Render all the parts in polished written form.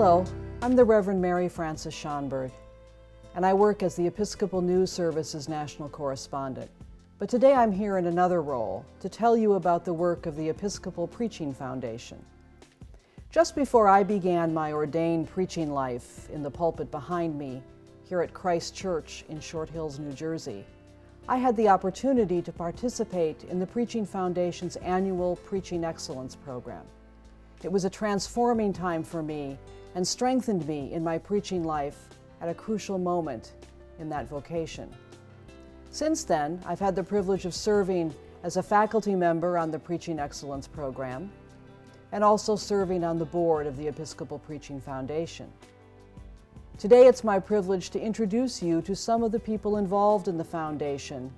Hello, I'm the Reverend Mary Frances Schjonberg, and I work as the Episcopal News Service's National Correspondent. But today I'm here in another role to tell you about the work of the Episcopal Preaching Foundation. Just before I began my ordained preaching life in the pulpit behind me here at Christ Church in Short Hills, New Jersey, I had the opportunity to participate in the Preaching Foundation's annual Preaching Excellence program. It was a transforming time for me and strengthened me in my preaching life at a crucial moment in that vocation. Since then, I've had the privilege of serving as a faculty member on the Preaching Excellence program and also serving on the board of the Episcopal Preaching Foundation. Today, it's my privilege to introduce you to some of the people involved in the foundation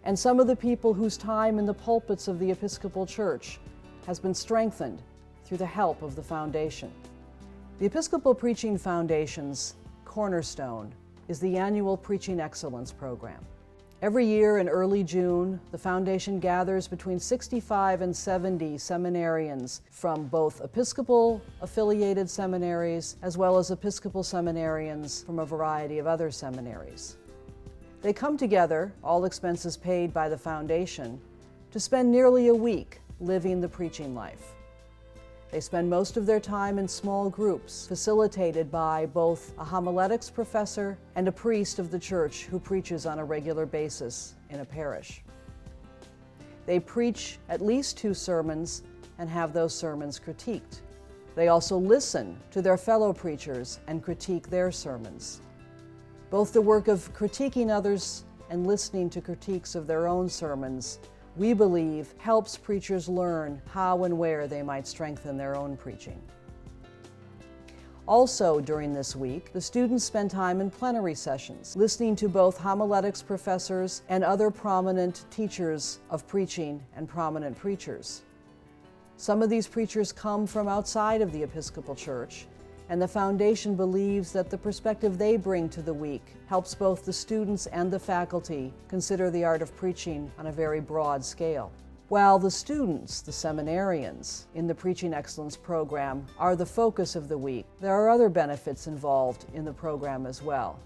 and some of the people whose time in the pulpits of the Episcopal Church has been strengthened through the help of the foundation. The Episcopal Preaching Foundation's cornerstone is the annual Preaching Excellence program. Every year in early June, the foundation gathers between 65 and 70 seminarians from both Episcopal-affiliated seminaries as well as Episcopal seminarians from a variety of other seminaries. They come together, all expenses paid by the foundation, to spend nearly a week living the preaching life. They spend most of their time in small groups, facilitated by both a homiletics professor and a priest of the church who preaches on a regular basis in a parish. They preach at least 2 sermons and have those sermons critiqued. They also listen to their fellow preachers and critique their sermons. Both the work of critiquing others and listening to critiques of their own sermons, we believe, helps preachers learn how and where they might strengthen their own preaching. Also during this week, the students spend time in plenary sessions, listening to both homiletics professors and other prominent teachers of preaching and prominent preachers. Some of these preachers come from outside of the Episcopal Church, and the foundation believes that the perspective they bring to the week helps both the students and the faculty consider the art of preaching on a very broad scale. While the students, the seminarians, in the Preaching Excellence program are the focus of the week, there are other benefits involved in the program as well.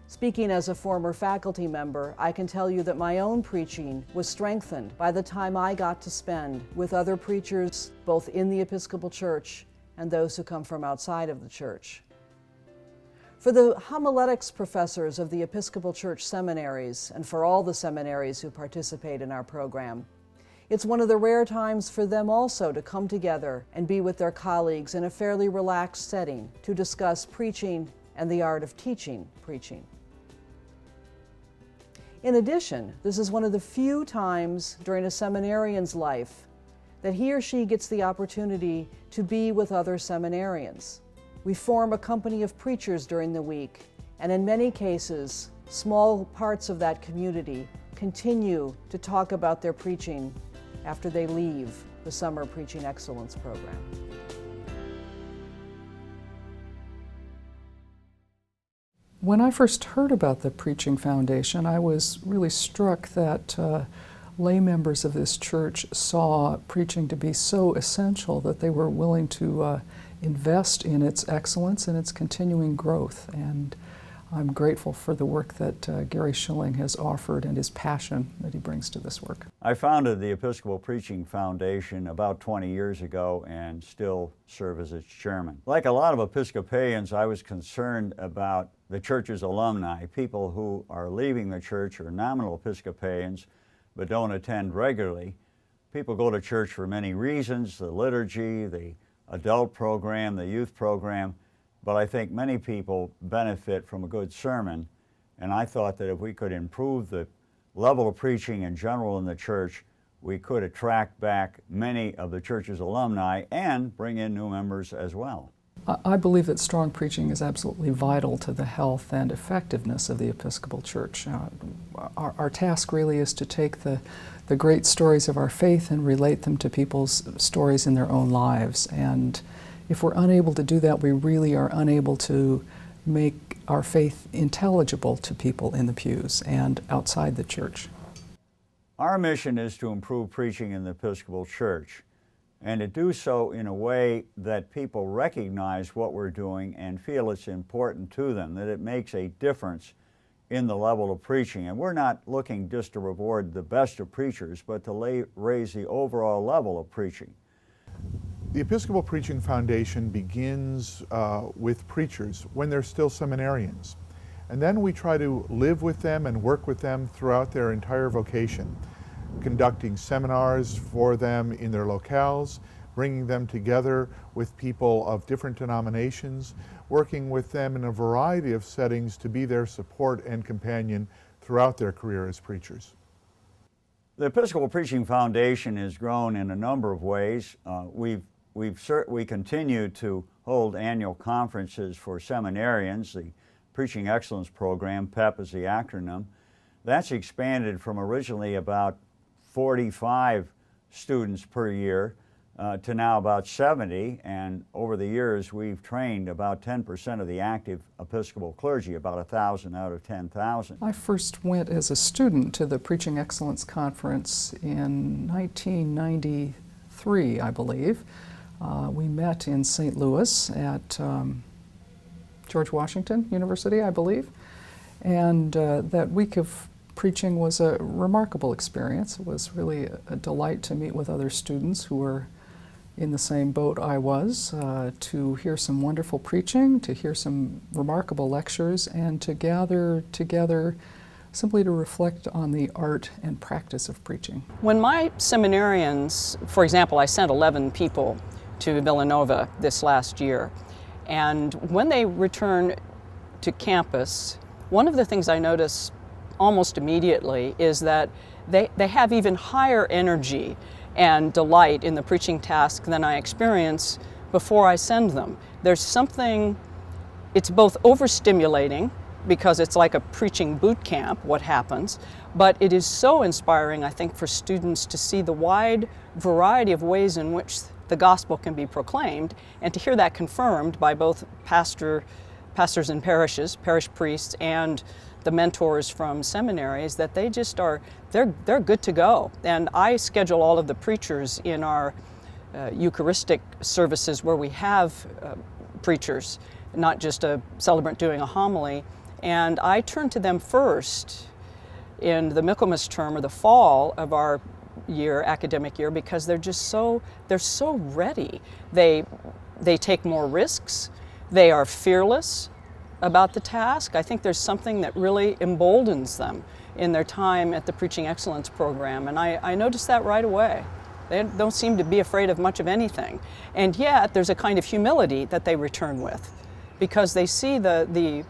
Speaking as a former faculty member, I can tell you that my own preaching was strengthened by the time I got to spend with other preachers, both in the Episcopal Church and those who come from outside of the church. For the homiletics professors of the Episcopal Church seminaries, and for all the seminaries who participate in our program, it's one of the rare times for them also to come together and be with their colleagues in a fairly relaxed setting to discuss preaching and the art of teaching preaching. In addition, this is one of the few times during a seminarian's life that he or she gets the opportunity to be with other seminarians. We form a company of preachers during the week, and in many cases, small parts of that community continue to talk about their preaching after they leave the Summer Preaching Excellence program. When I first heard about the Preaching Foundation, I was really struck that lay members of this church saw preaching to be so essential that they were willing to invest in its excellence and its continuing growth. And I'm grateful for the work that Gary Shilling has offered and his passion that he brings to this work. I founded the Episcopal Preaching Foundation about 20 years ago and still serve as its chairman. Like a lot of Episcopalians, I was concerned about the church's alumni, people who are leaving the church or nominal Episcopalians but don't attend regularly. People go to church for many reasons, the liturgy, the adult program, the youth program, but I think many people benefit from a good sermon, and I thought that if we could improve the level of preaching in general in the church, we could attract back many of the church's alumni and bring in new members as well. I believe that strong preaching is absolutely vital to the health and effectiveness of the Episcopal Church. Our task really is to take the great stories of our faith and relate them to people's stories in their own lives. And if we're unable to do that, we really are unable to make our faith intelligible to people in the pews and outside the church. Our mission is to improve preaching in the Episcopal Church. and to do so in a way that people recognize what we're doing and feel it's important to them, that it makes a difference in the level of preaching. And we're not looking just to reward the best of preachers, but to raise the overall level of preaching. The Episcopal Preaching Foundation begins with preachers when they're still seminarians. And then we try to live with them and work with them throughout their entire vocation, conducting seminars for them in their locales, bringing them together with people of different denominations, working with them in a variety of settings to be their support and companion throughout their career as preachers. The Episcopal Preaching Foundation has grown in a number of ways. We continue to hold annual conferences for seminarians. The Preaching Excellence Program, PEP is the acronym. That's expanded from originally about 45 students per year to now about 70, and over the years we've trained about 10% of the active Episcopal clergy, about 1,000 out of 10,000. I first went as a student to the Preaching Excellence Conference in 1993, I believe. We met in St. Louis at George Washington University, I believe, and that week of preaching was a remarkable experience. It was really a delight to meet with other students who were in the same boat I was, to hear some wonderful preaching, to hear some remarkable lectures, and to gather together simply to reflect on the art and practice of preaching. When my seminarians, for example, I sent 11 people to Villanova this last year, and when they return to campus, one of the things I notice almost immediately is that they have even higher energy and delight in the preaching task than I experience before I send them. There's something, it's both overstimulating because it's like a preaching boot camp, what happens, but it is so inspiring, I think, for students to see the wide variety of ways in which the gospel can be proclaimed, and to hear that confirmed by both pastors in parishes, parish priests, and the mentors from seminaries, that they just are, they're good to go. And I schedule all of the preachers in our Eucharistic services where we have preachers, not just a celebrant doing a homily, and I turn to them first in the Michaelmas term or the fall of our academic year, because they're so ready. They take more risks. They are fearless about the task. I think there's something that really emboldens them in their time at the Preaching Excellence program, and I noticed that right away. They don't seem to be afraid of much of anything, and yet there's a kind of humility that they return with, because they see the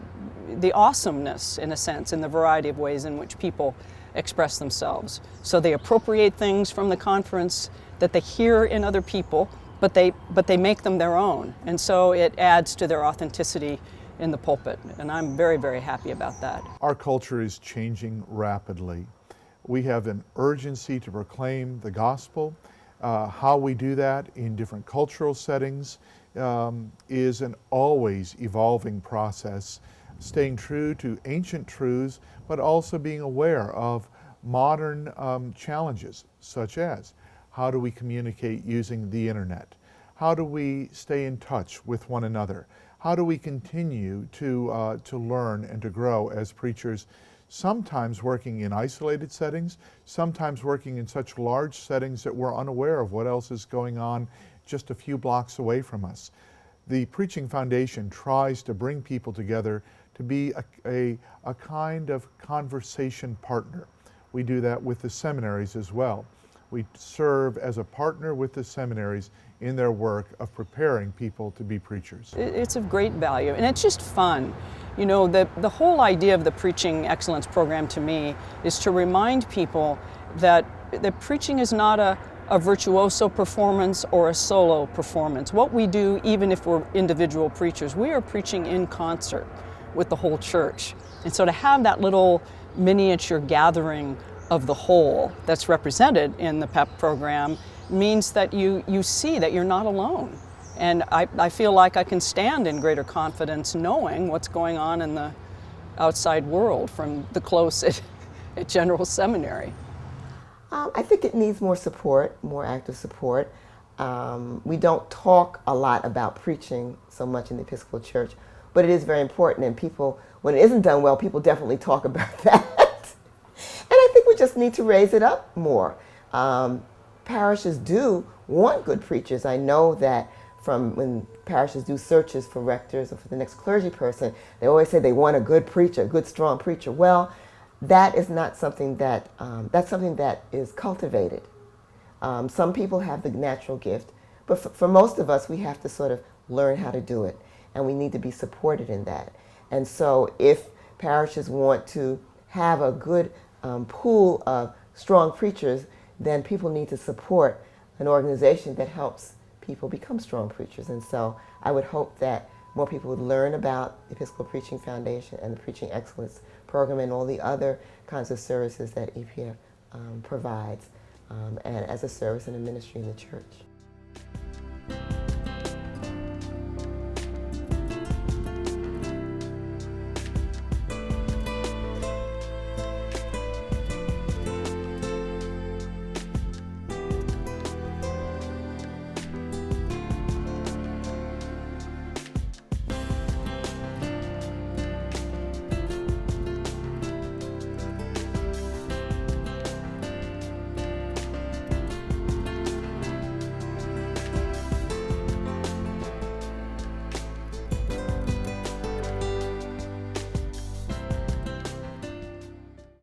awesomeness, in a sense, in the variety of ways in which people express themselves. So they appropriate things from the conference that they hear in other people, but they make them their own, and so it adds to their authenticity in the pulpit, and I'm very, very happy about that. Our culture is changing rapidly. We have an urgency to proclaim the gospel. How we do that in different cultural settings is an always evolving process, staying true to ancient truths, but also being aware of modern challenges, such as how do we communicate using the internet? How do we stay in touch with one another? How do we continue to learn and to grow as preachers, sometimes working in isolated settings, sometimes working in such large settings that we're unaware of what else is going on just a few blocks away from us. The Preaching Foundation tries to bring people together to be a kind of conversation partner. We do that with the seminaries as well. We serve as a partner with the seminaries in their work of preparing people to be preachers. It's of great value, and it's just fun. You know, the whole idea of the Preaching Excellence program to me is to remind people that preaching is not a virtuoso performance or a solo performance. What we do, even if we're individual preachers, we are preaching in concert with the whole church. And so to have that little miniature gathering of the whole that's represented in the PEP program means that you see that you're not alone. And I feel like I can stand in greater confidence knowing what's going on in the outside world from the close at General Seminary. I think it needs more support, more active support. We don't talk a lot about preaching so much in the Episcopal Church, but it is very important, and people, when it isn't done well, people definitely talk about that. And I think we just need to raise it up more. Parishes do want good preachers. I know that from when parishes do searches for rectors or for the next clergy person, they always say they want a good preacher, a good, strong preacher. Well, that is not something that, that's something that is cultivated. Some people have the natural gift, but for most of us, we have to sort of learn how to do it, and we need to be supported in that. And so if parishes want to have a good pool of strong preachers, then people need to support an organization that helps people become strong preachers. And so I would hope that more people would learn about the Episcopal Preaching Foundation and the Preaching Excellence Program and all the other kinds of services that EPF provides and as a service and a ministry in the church.